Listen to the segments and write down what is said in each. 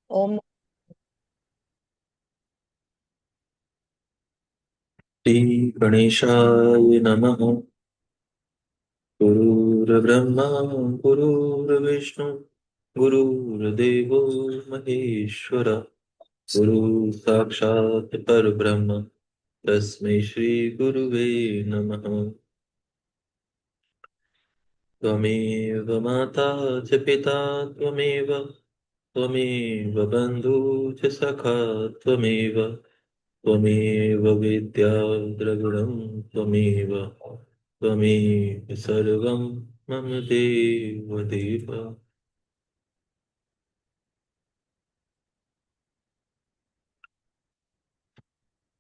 ओम। श्री गणेशाय नमः। गुरुर्ब्रह्मा गुरुर्विष्णु गुरुर्देवो महेश्वर गुरु साक्षात् परब्रह्म तस्मै श्री गुरुवे नमः। त्वमेव माता च पिता त्वमेव त्वमेव बन्धु च सखा त्वमेव त्वमेव विद्या द्रविणं त्वमेव त्वमेव सर्वं मम देव देव।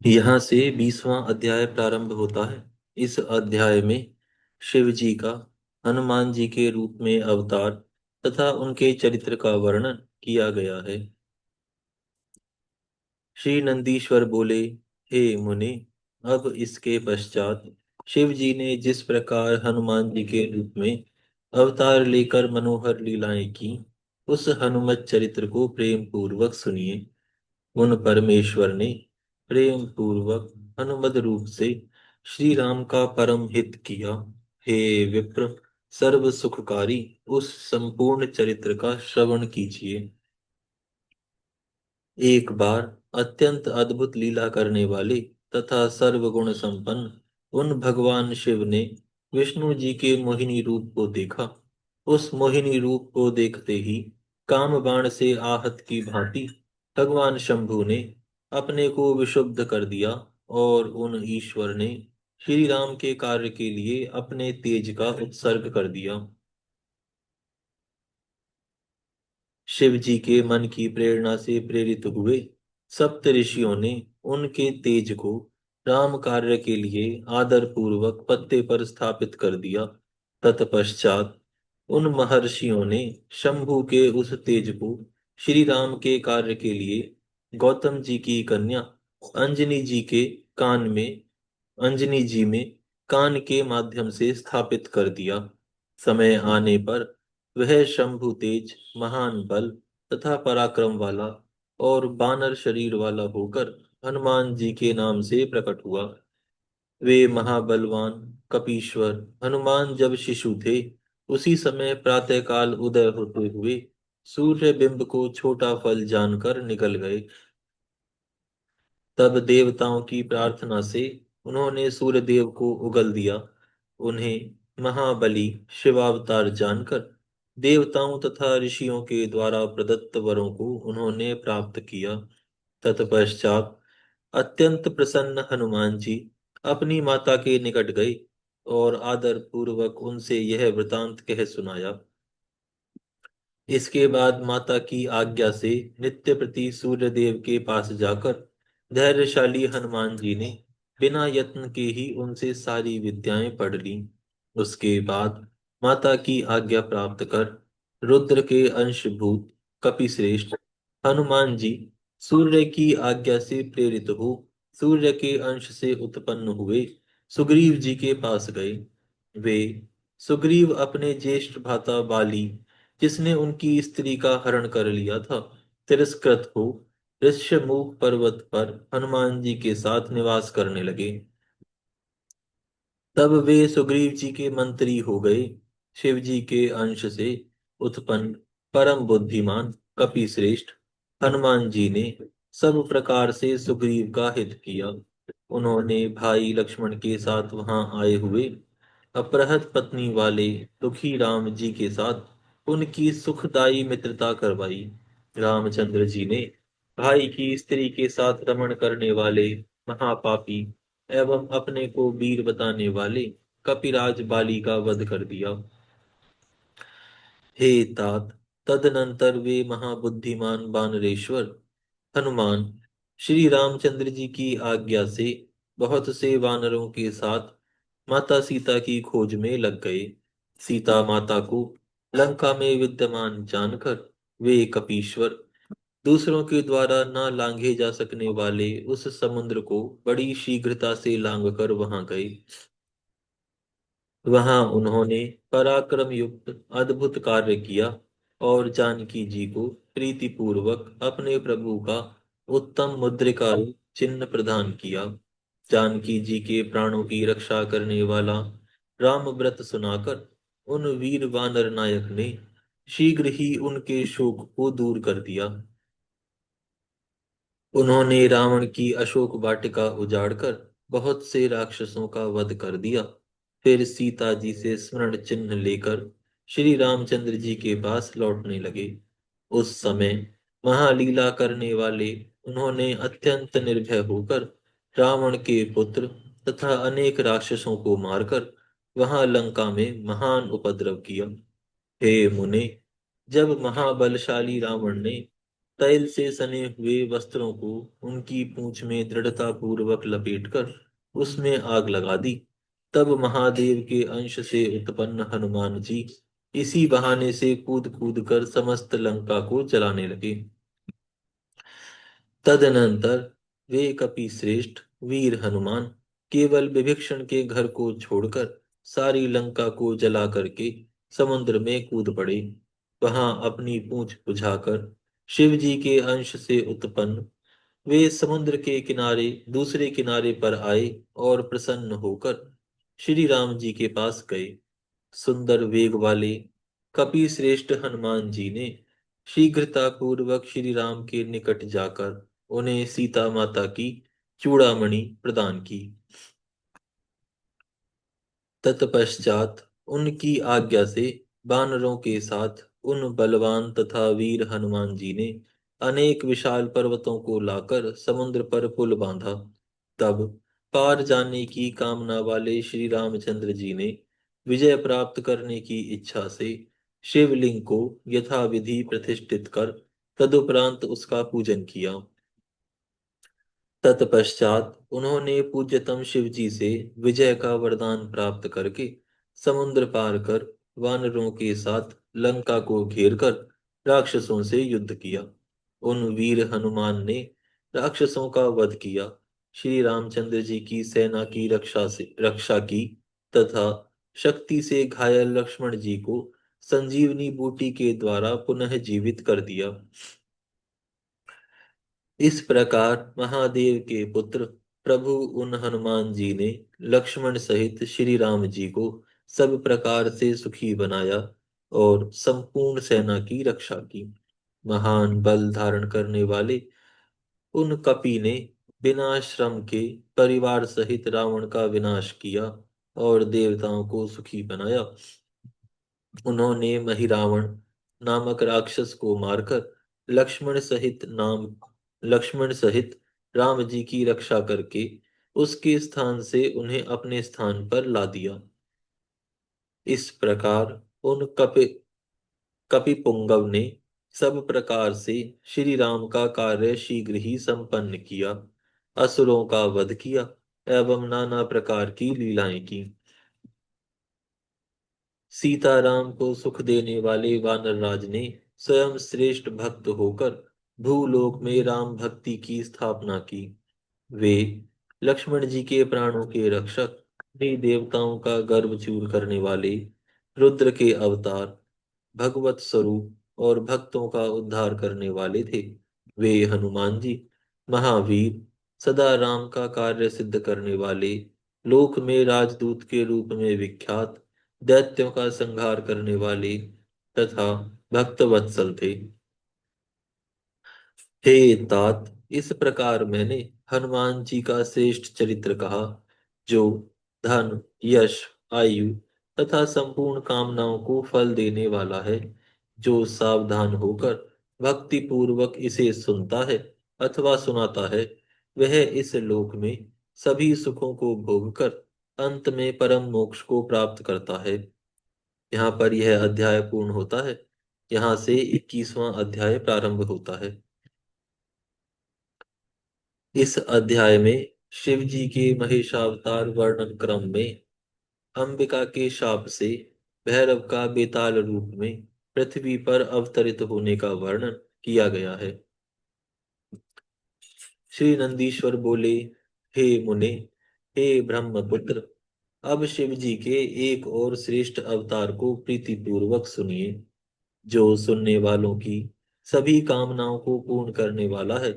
यहाँ से 20वां अध्याय प्रारंभ होता है। इस अध्याय में शिव जी का हनुमान जी के रूप में अवतार तथा उनके चरित्र का वर्णन किया गया है। श्री नंदीश्वर बोले, हे मुनि, अब इसके पश्चात शिव जी ने जिस प्रकार हनुमान जी के रूप में अवतार लेकर मनोहर लीलाएं की, उस हनुमत चरित्र को प्रेम पूर्वक सुनिए। उन परमेश्वर ने प्रेम पूर्वक हनुमद रूप से श्री राम का परम हित किया। हे विप्र, सर्व सुखकारी उस संपूर्ण चरित्र का श्रवण कीजिए। एक बार अत्यंत अद्भुत लीला करने वाले तथा सर्वगुण संपन्न उन भगवान शिव ने विष्णु जी के मोहिनी रूप को देखा। उस मोहिनी रूप को देखते ही काम बाण से आहत की भांति भगवान शंभु ने अपने को विशुद्ध कर दिया और उन ईश्वर ने श्री राम के कार्य के लिए अपने तेज का उत्सर्ग कर दिया। शिव जी के मन की प्रेरणा से प्रेरित हुए सप्त ऋषियों ने उनके तेज को राम कार्य के लिए आदर पूर्वक पत्ते पर स्थापित कर दिया। तत्पश्चात उन महर्षियों ने शंभु के उस तेज को श्री राम के कार्य के लिए गौतम जी की कन्या अंजनी जी के कान में अंजनी जी में कान के माध्यम से स्थापित कर दिया। समय आने पर वह शंभु तेज महान बल तथा पराक्रम वाला और बानर शरीर वाला होकर हनुमान जी के नाम से प्रकट हुआ। वे महाबलवान कपीश्वर हनुमान जब शिशु थे, उसी समय प्रातःकाल उदय होते हुए सूर्य बिंब को छोटा फल जानकर निकल गए। तब देवताओं की प्रार्थना से उन्होंने सूर्यदेव को उगल दिया। उन्हें महाबली शिवावतार जानकर देवताओं तथा ऋषियों के द्वारा प्रदत्त वरों को उन्होंने प्राप्त किया। तत्पश्चात अत्यंत प्रसन्न हनुमान जी अपनी माता के निकट गए और आदर पूर्वक उनसे यह वृतांत कह सुनाया। इसके बाद माता की आज्ञा से नित्य प्रति सूर्यदेव के पास जाकर धैर्यशाली हनुमान जी ने बिना यत्न के ही उनसे सारी विद्याएं पढ़ ली। उसके बाद माता की आज्ञा प्राप्त कर रुद्र के अंशभूत कपिश्रेष्ठ हनुमान जी सूर्य की आज्ञा से प्रेरित हो सूर्य के अंश से उत्पन्न हुए सुग्रीव जी के पास गए। वे सुग्रीव अपने ज्येष्ठ भ्राता बाली, जिसने उनकी स्त्री का हरण कर लिया था, तिरस्कृत हो ऋष्यमुख पर्वत पर हनुमान जी के साथ निवास करने लगे। तब वे सुग्रीव जी के मंत्री हो गए। शिव जी के अंश से उत्पन्न परम बुद्धिमान कपिश्रेष्ठ हनुमान जी ने सब प्रकार से सुग्रीव का हित किया। उन्होंने भाई लक्ष्मण के साथ वहां आए हुए अपरहत पत्नी वाले दुखी राम जी के साथ उनकी सुखदायी मित्रता करवाई। रामचंद्र जी ने भाई की स्त्री के साथ रमण करने वाले महापापी एवं अपने को वीर बताने वाले कपिराज बाली का वध कर दिया। हे तात, तदनंतर वे महाबुद्धिमान बानरेश्वर हनुमान श्री रामचंद्र जी की आज्ञा से बहुत से वानरों के साथ माता सीता की खोज में लग गए। सीता माता को लंका में विद्यमान जानकर वे कपीश्वर दूसरों के द्वारा न लांघे जा सकने वाले उस समुद्र को बड़ी शीघ्रता से लांघकर वहां गए। वहां उन्होंने पराक्रम युक्त अद्भुत कार्य किया और जानकी जी को प्रीति पूर्वक अपने प्रभु का उत्तम मुद्रिका रूप चिन्ह प्रदान किया। जानकी जी के प्राणों की रक्षा करने वाला राम व्रत सुनाकर उन वीर वानर नायक ने शीघ्र ही उनके शोक को दूर कर दिया। उन्होंने रावण की अशोक वाटिका उजाड़कर बहुत से राक्षसों का वध कर दिया। फिर सीता जी से स्मरण चिन्ह लेकर श्री रामचंद्र जी के पास लौटने लगे। उस समय महालीला करने वाले उन्होंने अत्यंत निर्भय होकर रावण के पुत्र तथा अनेक राक्षसों को मारकर वहां लंका में महान उपद्रव किया। हे मुने, जब महाबलशाली रावण ने तैल से सने हुए वस्त्रों को उनकी पूंछ में दृढ़ता पूर्वक लपेटकर उसमें आग लगा दी, तब महादेव के अंश से उत्पन्न हनुमान जी इसी बहाने से कूद कूद कर समस्त लंका को जलाने लगे। तदनंतर वे कपिश्रेष्ठ वीर हनुमान केवल विभीषण के घर को छोड़कर सारी लंका को जला करके समुद्र में कूद पड़े। वहां अपनी पूंछ बुझाकर शिव जी के अंश से उत्पन्न वे समुद्र के किनारे दूसरे किनारे पर आए और प्रसन्न होकर श्री राम जी के पास गए। सुंदर वेग वाले कपि श्रेष्ठ हनुमान जी ने शीघ्रता पूर्वक श्री राम के निकट जाकर उन्हें सीता माता की चूड़ामणि प्रदान की। तत्पश्चात उनकी आज्ञा से वानरों के साथ उन बलवान तथा वीर हनुमान जी ने अनेक विशाल पर्वतों को लाकर समुद्र पर पुल बांधा। तब पार जाने की कामना वाले श्री रामचंद्र जी ने विजय प्राप्त करने की इच्छा से शिवलिंग को यथाविधि प्रतिष्ठित कर तदुपरांत उसका पूजन किया। तत्पश्चात उन्होंने पूज्यतम शिव जी से विजय का वरदान प्राप्त करके समुद्र पार कर वानरों के साथ लंका को घेर कर राक्षसों से युद्ध किया। उन वीर हनुमान ने राक्षसों का वध किया, श्री रामचंद्र जी की सेना की रक्षा की तथा शक्ति से घायल लक्ष्मण जी को संजीवनी बूटी के द्वारा पुनः जीवित कर दिया। इस प्रकार महादेव के पुत्र प्रभु उन हनुमान जी ने लक्ष्मण सहित श्री राम जी को सब प्रकार से सुखी बनाया और संपूर्ण सेना की रक्षा की। महान बल धारण करने वाले उन कपि ने बिना श्रम के परिवार सहित रावण का विनाश किया और देवताओं को सुखी बनाया। उन्होंने महिरावण नामक राक्षस को मारकर लक्ष्मण सहित राम जी की रक्षा करके उसके स्थान से उन्हें अपने स्थान पर ला दिया। इस प्रकार उन कपिपुंगव ने सब प्रकार से श्री राम का कार्य शीघ्र ही संपन्न किया, असुरों का वध किया एवं नाना प्रकार की लीलाएं की। सीताराम को सुख देने वाले वानरराज ने स्वयं श्रेष्ठ भक्त होकर भूलोक में राम भक्ति की स्थापना की। वे लक्ष्मण जी के प्राणों के रक्षक, भी देवताओं का गर्व चूर करने वाले रुद्र के अवतार, भगवत स्वरूप और भक्तों का उद्धार करने वाले थे। वे हनुमान जी महावीर, सदा राम का कार्य सिद्ध करने वाले, लोक में राजदूत के रूप में विख्यात, दैत्यों का संहार करने वाले तथा भक्त वत्सल थे। हे तात, इस प्रकार मैंने हनुमान जी का श्रेष्ठ चरित्र कहा, जो धन, यश, आयु तथा संपूर्ण कामनाओं को फल देने वाला है। जो सावधान होकर भक्ति पूर्वक इसे सुनता है अथवा सुनाता है, वह इस लोक में सभी सुखों को भोगकर अंत में परम मोक्ष को प्राप्त करता है। यहाँ पर यह अध्याय पूर्ण होता है। यहाँ से 21वां अध्याय प्रारंभ होता है। इस अध्याय में शिव जी के महेशावतार वर्णन क्रम में अंबिका के शाप से भैरव का बेताल रूप में पृथ्वी पर अवतरित होने का वर्णन किया गया है। श्री नंदीश्वर बोले, हे मुने, हे ब्रह्मपुत्र, अब शिव जी के एक और श्रेष्ठ अवतार को प्रीति पूर्वक सुनिए, जो सुनने वालों की सभी कामनाओं को पूर्ण करने वाला है।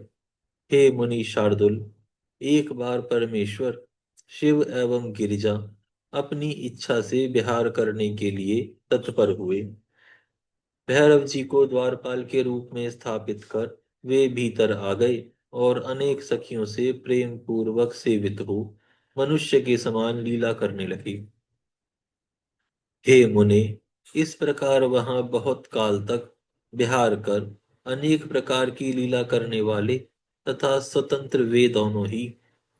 हे मुनि शार्दुल, एक बार परमेश्वर शिव एवं गिरिजा अपनी इच्छा से विहार करने के लिए तत्पर हुए। भैरव जी को द्वारपाल के रूप में स्थापित कर वे भीतर आ गए और अनेक सखियों से प्रेम पूर्वक सेवित हो मनुष्य के समान लीला करने लगे। हे मुने, इस प्रकार वहां बहुत काल तक विहार कर अनेक प्रकार की लीला करने वाले तथा स्वतंत्र वे दोनों ही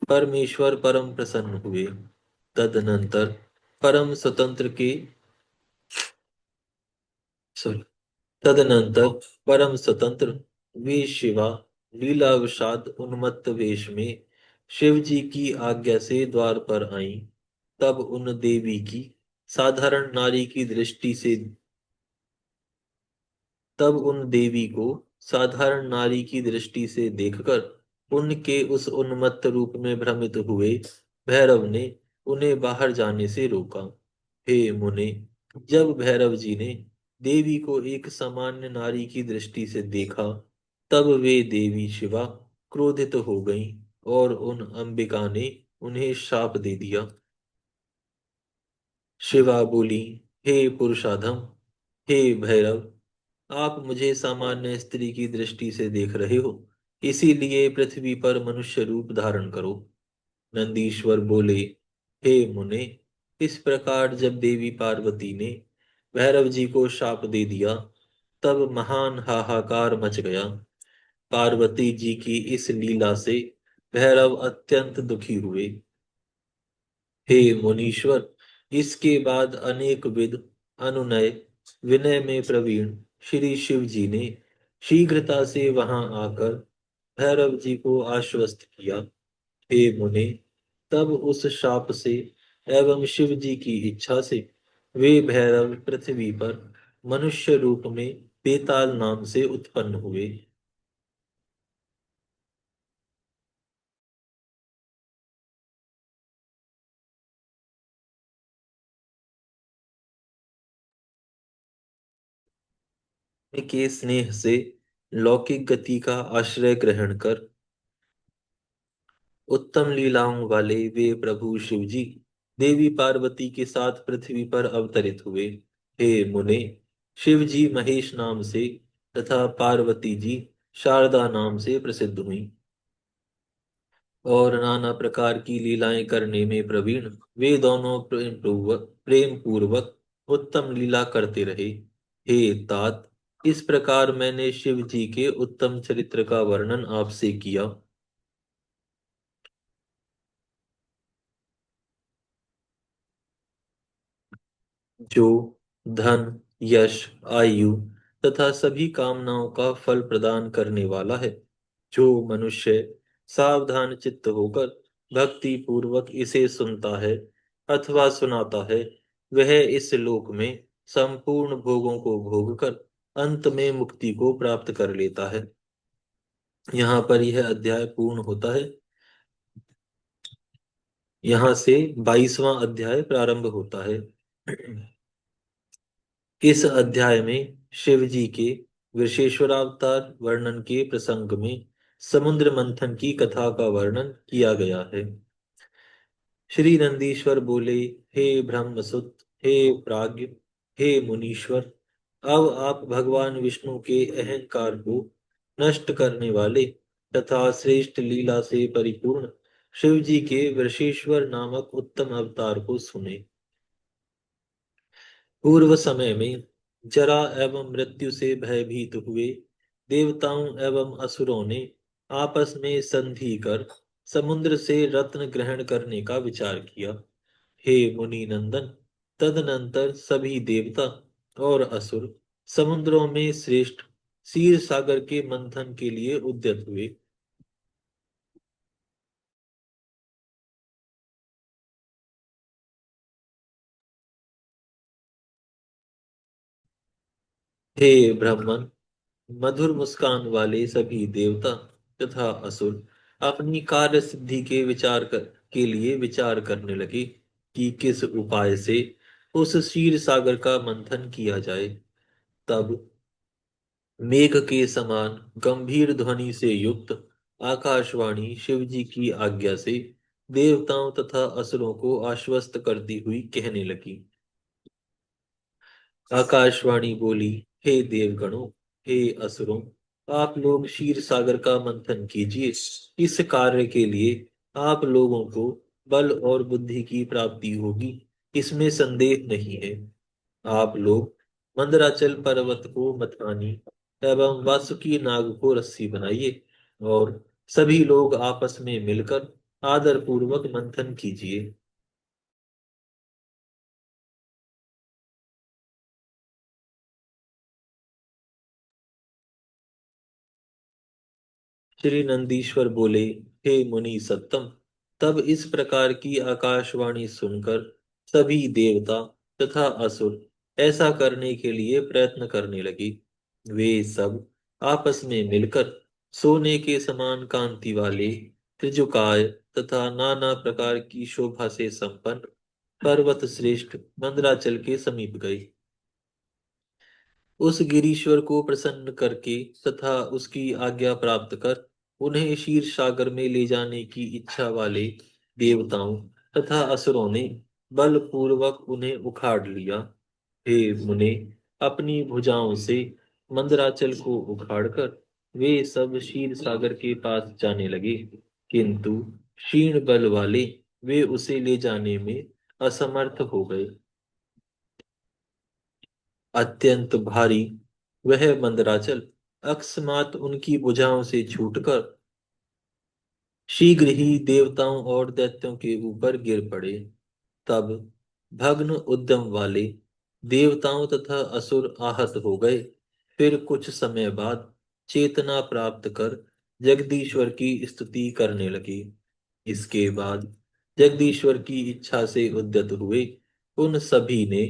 परमेश्वर परम प्रसन्न हुए। तदनंतर परम स्वतंत्र के सॉरी तदनंतर परम स्वतंत्र वे शिवा लीलावशात उन्मत्त वेश में शिव जी की आज्ञा से द्वार पर आईं। तब उन देवी की साधारण नारी की दृष्टि से तब उन देवी को साधारण नारी की दृष्टि से देखकर उनके उस उन्मत्त रूप में भ्रमित हुए भैरव ने उन्हें बाहर जाने से रोका। हे मुने, जब भैरव जी ने देवी को एक सामान्य नारी की दृष्टि से देखा, तब वे देवी शिवा क्रोधित हो गईं और उन अंबिका ने उन्हें शाप दे दिया। शिवा बोली, हे पुरुषाधम, हे भैरव, आप मुझे सामान्य स्त्री की दृष्टि से देख रहे हो, इसीलिए पृथ्वी पर मनुष्य रूप धारण करो। नंदीश्वर बोले, हे मुने, इस प्रकार जब देवी पार्वती ने भैरव जी को शाप दे दिया, तब महान हाहाकार मच गया। पार्वती जी की इस लीला से भैरव अत्यंत दुखी हुए। हे मुनीश्वर, इसके बाद अनेक विध अनुनय विनय में प्रवीण श्री शिव जी ने शीघ्रता से वहां आकर भैरव जी को आश्वस्त किया। हे मुने, तब उस शाप से एवं शिव जी की इच्छा से वे भैरव पृथ्वी पर मनुष्य रूप में बेताल नाम से उत्पन्न हुए। के स्नेह से लौकिक गति का आश्रय ग्रहण कर उत्तम लीलाओं वाले वे प्रभु शिव जी देवी पार्वती के साथ पृथ्वी पर अवतरित हुए। हे मुने, शिव जी महेश नाम से तथा पार्वती जी शारदा नाम से प्रसिद्ध हुई और नाना प्रकार की लीलाएं करने में प्रवीण वे दोनों प्रेम पूर्वक उत्तम लीला करते रहे। हे तात, इस प्रकार मैंने शिव जी के उत्तम चरित्र का वर्णन आपसे किया। जो धन, यश, आयु तथा सभी कामनाओं का फल प्रदान करने वाला है। जो मनुष्य सावधान चित्त होकर भक्ति पूर्वक इसे सुनता है अथवा सुनाता है, वह इस लोक में संपूर्ण भोगों को भोग कर अंत में मुक्ति को प्राप्त कर लेता है। यहाँ पर यह अध्याय पूर्ण होता है। यहाँ से 22वां अध्याय प्रारंभ होता है। इस अध्याय में शिव जी के विशेश्वरावतार वर्णन के प्रसंग में समुद्र मंथन की कथा का वर्णन किया गया है। श्री नंदीश्वर बोले, हे ब्रह्मसुत, हे प्राज्ञ, हे मुनीश्वर, अब आप भगवान विष्णु के अहंकार को नष्ट करने वाले तथा श्रेष्ठ लीला से परिपूर्ण शिव जी के वृषेश्वर नामक उत्तम अवतार को सुने। पूर्व समय में जरा एवं मृत्यु से भयभीत हुए देवताओं एवं असुरों ने आपस में संधि कर समुद्र से रत्न ग्रहण करने का विचार किया। हे मुनि नंदन, तदनंतर सभी देवता और असुर समुद्रों में श्रेष्ठ क्षीर सागर के मंथन के लिए उद्यत हुए। हे ब्राह्मण, मधुर मुस्कान वाले सभी देवता तथा असुर अपनी कार्य सिद्धि के लिए विचार करने लगे कि किस उपाय से उस क्षीर सागर का मंथन किया जाए। तब मेघ के समान गंभीर ध्वनि से युक्त आकाशवाणी शिव जी की आज्ञा से देवताओं तथा असुरों को आश्वस्त करती हुई कहने लगी। आकाशवाणी बोली, हे देवगणों, हे असुरों, आप लोग क्षीर सागर का मंथन कीजिए। इस कार्य के लिए आप लोगों को बल और बुद्धि की प्राप्ति होगी, इसमें संदेह नहीं है। आप लोग मंदराचल पर्वत को मथानी एवं वासुकी नाग को रस्सी बनाइए और सभी लोग आपस में मिलकर आदर पूर्वक मंथन कीजिए। श्री नंदीश्वर बोले, हे मुनि सत्तम, तब इस प्रकार की आकाशवाणी सुनकर सभी देवता तथा असुर ऐसा करने के लिए प्रयत्न करने लगे। वे सब आपस में मिलकर सोने के समान कांति वाले त्रिजुकाय तथा नाना प्रकार की शोभा से संपन्न पर्वत श्रेष्ठ मंदराचल के समीप गए। उस गिरीश्वर को प्रसन्न करके तथा उसकी आज्ञा प्राप्त कर उन्हें क्षीर सागर में ले जाने की इच्छा वाले देवताओं तथा असुरों ने बलपूर्वक उन्हें उखाड़ लिया। हे मुने, अपनी भुजाओं से मंदराचल को उखाड़कर वे सब क्षीर सागर के पास जाने लगे, किंतु क्षीण बल वाले वे उसे ले जाने में असमर्थ हो गए। अत्यंत भारी वह मंदराचल अकस्मात उनकी भुजाओं से छूटकर शीघ्र ही देवताओं और दैत्यों के ऊपर गिर पड़े। तब भग्न उद्यम वाले देवताओं तथा असुर आहत हो गए। फिर कुछ समय बाद चेतना प्राप्त कर जगदीश्वर की स्तुति करने लगे। इसके बाद जगदीश्वर की इच्छा से उद्यत हुए उन सभी ने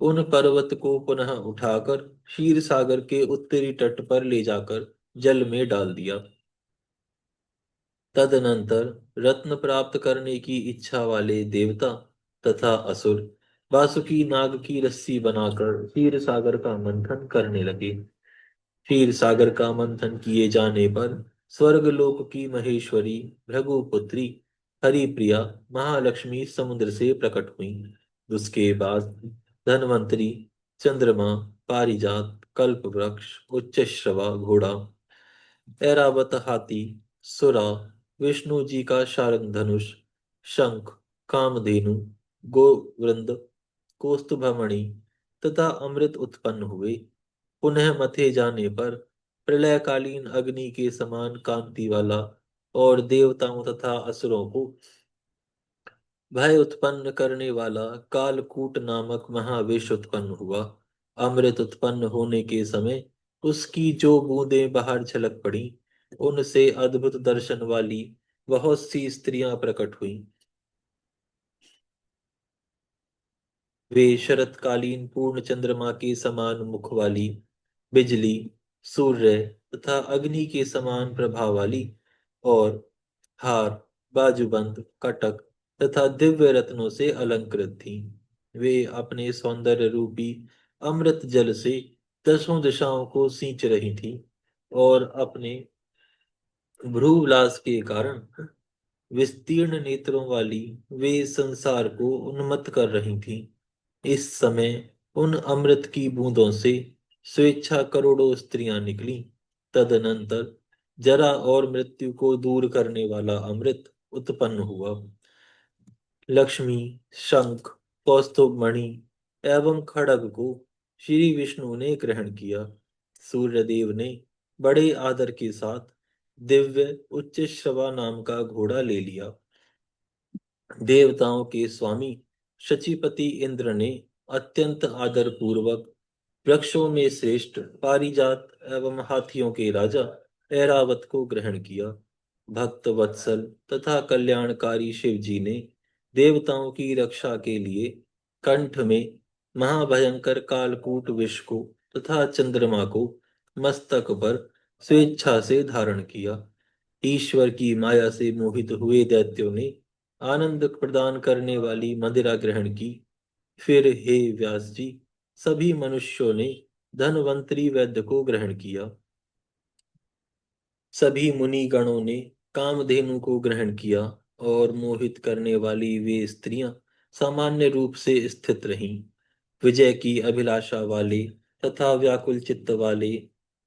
उन पर्वत को पुनः उठाकर क्षीर सागर के उत्तरी तट पर ले जाकर जल में डाल दिया। तदनंतर रत्न प्राप्त करने की इच्छा वाले देवता तथा असुर वासुकी नाग की रस्सी बनाकर क्षीर सागर का मंथन करने लगे। क्षीर सागर का मंथन किए जाने पर स्वर्गलोक की महेश्वरी भृगुपुत्री हरिप्रिया महालक्ष्मी समुद्र से प्रकट हुई। उसके बाद धन्वंतरी, चंद्रमा, पारिजात, कल्प वृक्ष, उच्चश्रवा घोड़ा, ऐरावत हाथी, सुरा, विष्णु जी का शारंग धनुष, शंख, कामधेनु, गोवृंद, कौस्तुभमणि तथा अमृत उत्पन्न हुए। पुनः मथे जाने पर प्रलयकालीन अग्नि के समान कांति वाला और देवताओं तथा असुरों को भय उत्पन्न करने वाला कालकूट नामक महाविष उत्पन्न हुआ। अमृत उत्पन्न होने के समय उसकी जो बूंदें बाहर झलक पड़ी, उनसे अद्भुत दर्शन वाली बहुत सी स्त्रियां प्रकट हुईं। वे शरतकालीन पूर्ण चंद्रमा के समान मुख वाली, बिजली, सूर्य तथा अग्नि के समान प्रभाव वाली और हार, बाजूबंद, कटक तथा दिव्य रत्नों से अलंकृत थीं। वे अपने सौंदर्य रूपी अमृत जल से दसों दिशाओं को सींच रही थीं और अपने भ्रूविलास के कारण विस्तीर्ण नेत्रों वाली वे संसार को उन्मत्त कर रही थीं। इस समय उन अमृत की बूंदों से स्वेच्छा करोड़ों स्त्रियां निकलीं। तदनंतर जरा और मृत्यु को दूर करने वाला अमृत उत्पन्न हुआ। लक्ष्मी, शंख, कौस्तुभ मणि एवं खड़ग को श्री विष्णु ने ग्रहण किया। सूर्यदेव ने बड़े आदर के साथ दिव्य उच्च श्रवा नाम का घोड़ा ले लिया। देवताओं के स्वामी शचीपति इंद्र ने अत्यंत आदर पूर्वक वृक्षों में श्रेष्ठ पारिजात एवं हाथियों के राजा ऐरावत को ग्रहण किया। भक्त वत्सल तथा कल्याणकारी शिव जी ने देवताओं की रक्षा के लिए कंठ में महाभयंकर कालकूट विष को तथा चंद्रमा को मस्तक पर स्वेच्छा से धारण किया। ईश्वर की माया से मोहित हुए दैत्यों ने आनंद प्रदान करने वाली मदिरा ग्रहण की। फिर हे व्यास जी, सभी मनुष्यों ने धनवंतरी वैद्य को ग्रहण किया। सभी मुनि गणों ने कामधेनु को ग्रहण किया और मोहित करने वाली वे स्त्रियां सामान्य रूप से स्थित रहीं। विजय की अभिलाषा वाले तथा व्याकुल चित्त वाले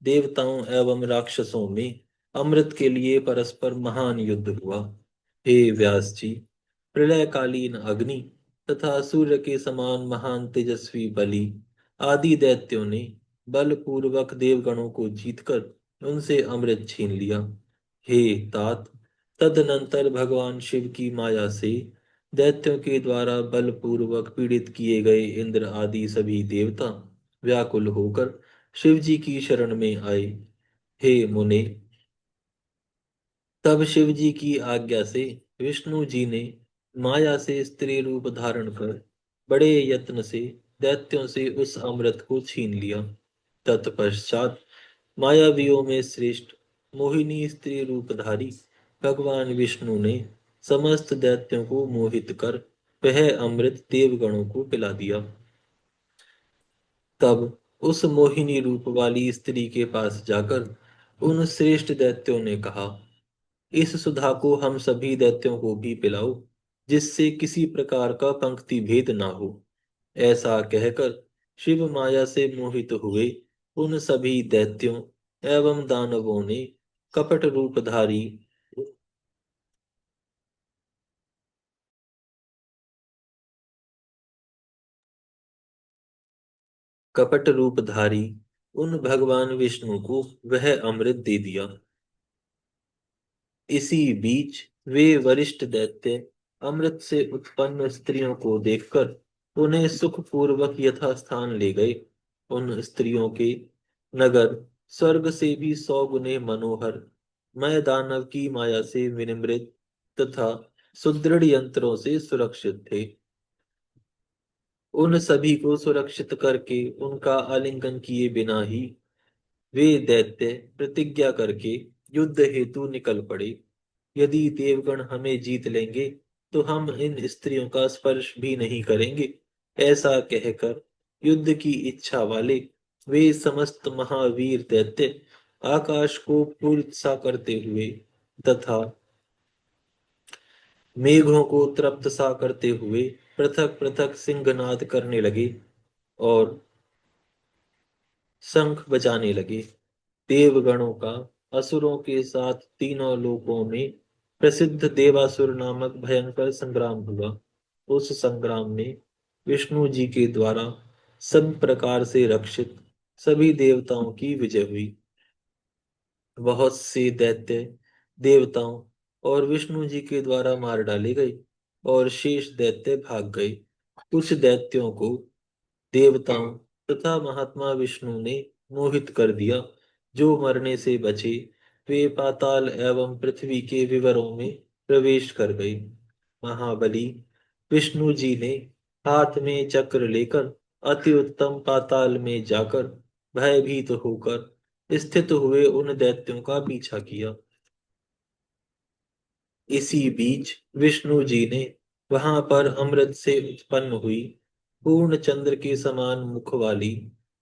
देवताओं एवं राक्षसों में अमृत के लिए परस्पर महान युद्ध हुआ। हे व्यास जी, प्रलयकालीन अग्नि तथा सूर्य के समान महान तेजस्वी बलि आदि दैत्यों ने बलपूर्वक देवगणों को जीतकर उनसे अमृत छीन लिया। हे तात, तदनंतर भगवान शिव की माया से दैत्यों के द्वारा बलपूर्वक पीड़ित किए गए इंद्र आदि सभी देवता व्याकुल होकर शिव जी की शरण में आए। हे मुने, तब शिव जी की आज्ञा से विष्णु जी ने माया से स्त्री रूप धारण कर बड़े यत्न से दैत्यों से उस अमृत को छीन लिया। तत्पश्चात मायावियों में श्रेष्ठ मोहिनी स्त्री रूपधारी भगवान विष्णु ने समस्त दैत्यों को मोहित कर वह अमृत देवगणों को पिला दिया। तब उस मोहिनी रूप वाली स्त्री के पास जाकर उन श्रेष्ठ दैत्यों ने कहा, इस सुधा को हम सभी दैत्यों को भी पिलाओ, जिससे किसी प्रकार का पंक्ति भेद ना हो। ऐसा कहकर शिव माया से मोहित हुए उन सभी दैत्यों एवं दानवों ने कपट रूपधारी कपट रूपधारी उन भगवान विष्णु को वह अमृत दे दिया। इसी बीच वे वरिष्ठ दैत्य अमृत से उत्पन्न स्त्रियों को देखकर उन्हें सुखपूर्वक यथास्थान ले गए। उन स्त्रियों के नगर स्वर्ग से भी 100 गुने मनोहर, मैं दानव की माया से विनिमृत तथा सुदृढ़ यंत्रों से सुरक्षित थे। उन सभी को सुरक्षित करके उनका आलिंगन किए बिना ही वे दैत्य प्रतिज्ञा करके युद्ध हेतु निकल पड़े। यदि देवगण हमें जीत लेंगे तो हम इन स्त्रियों का स्पर्श भी नहीं करेंगे। ऐसा कहकर युद्ध की इच्छा वाले वे समस्त महावीर दैत्य आकाश को पूरित सा करते हुए तथा मेघों को तृप्त सा करते हुए पृथक पृथक सिंहनाद करने लगे और शंख बजाने लगे। देवगणों का असुरों के साथ तीनों लोकों में प्रसिद्ध देवासुर नामक भयंकर संग्राम हुआ। उस संग्राम में विष्णु जी के द्वारा सब प्रकार से रक्षित सभी देवताओं की विजय हुई। बहुत से दैत्य देवताओं और विष्णु जी के द्वारा मार डाले गए और शेष दैत्य भाग गए। कुछ दैत्यों को देवताओं तथा महात्मा विष्णु ने मोहित कर दिया। जो मरने से बचे वे पाताल एवं पृथ्वी के विवरों में प्रवेश कर गए। महाबली विष्णु जी ने हाथ में चक्र लेकर अति उत्तम पाताल में जाकर भयभीत होकर स्थित हुए उन दैत्यों का पीछा किया। इसी बीच विष्णु जी ने वहां पर अमृत से उत्पन्न हुई पूर्ण चंद्र के समान मुख वाली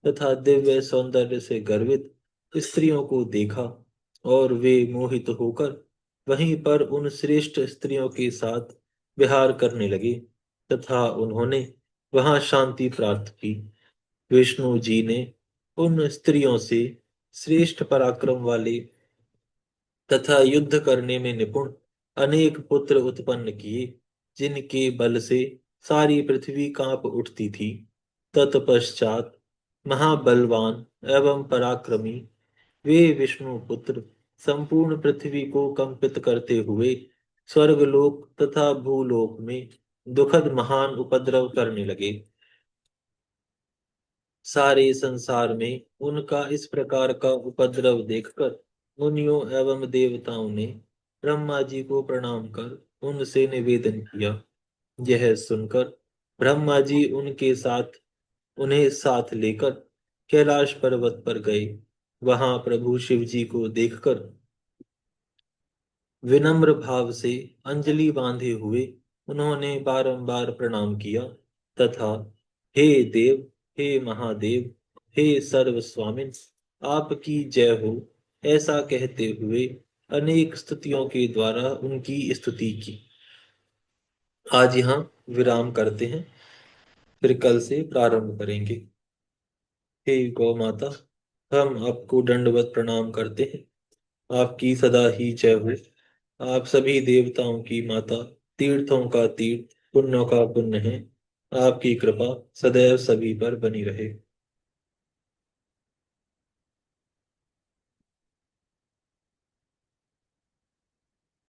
तथा दिव्य सौंदर्य से गर्वित स्त्रियों को देखा और वे मोहित होकर वहीं पर उन श्रेष्ठ स्त्रियों के साथ विहार करने लगे तथा उन्होंने वहां शांति प्राप्त की। विष्णु जी ने उन स्त्रियों से श्रेष्ठ पराक्रम वाले तथा युद्ध करने में निपुण अनेक पुत्र उत्पन्न किए, जिनके बल से सारी पृथ्वी कांप उठती थी। तत्पश्चात महाबलवान एवं पराक्रमी वे विष्णु पुत्र संपूर्ण पृथ्वी को कंपित करते हुए स्वर्गलोक तथा भूलोक में दुखद महान उपद्रव करने लगे। सारे संसार में उनका इस प्रकार का उपद्रव देखकर मुनियों एवं देवताओं ने ब्रह्मा जी को प्रणाम कर उनसे निवेदन किया। यह सुनकर ब्रह्मा जी उन्हें साथ लेकर कैलाश पर्वत पर गए। वहां प्रभु शिव जी को देखकर विनम्र भाव से अंजलि बांधे हुए उन्होंने बारंबार प्रणाम किया तथा हे देव, हे महादेव, हे सर्व स्वामिन, आपकी जय हो। ऐसा कहते हुए अनेक स्तुतियों के द्वारा उनकी स्तुति की। आज यहाँ विराम करते हैं, फिर कल से प्रारंभ करेंगे। हे गौ माता, हम आपको दंडवत प्रणाम करते हैं। आपकी सदा ही जय हो। आप सभी देवताओं की माता, तीर्थों का तीर्थ, पुण्यों का पुण्य है। आपकी कृपा सदैव सभी पर बनी रहे।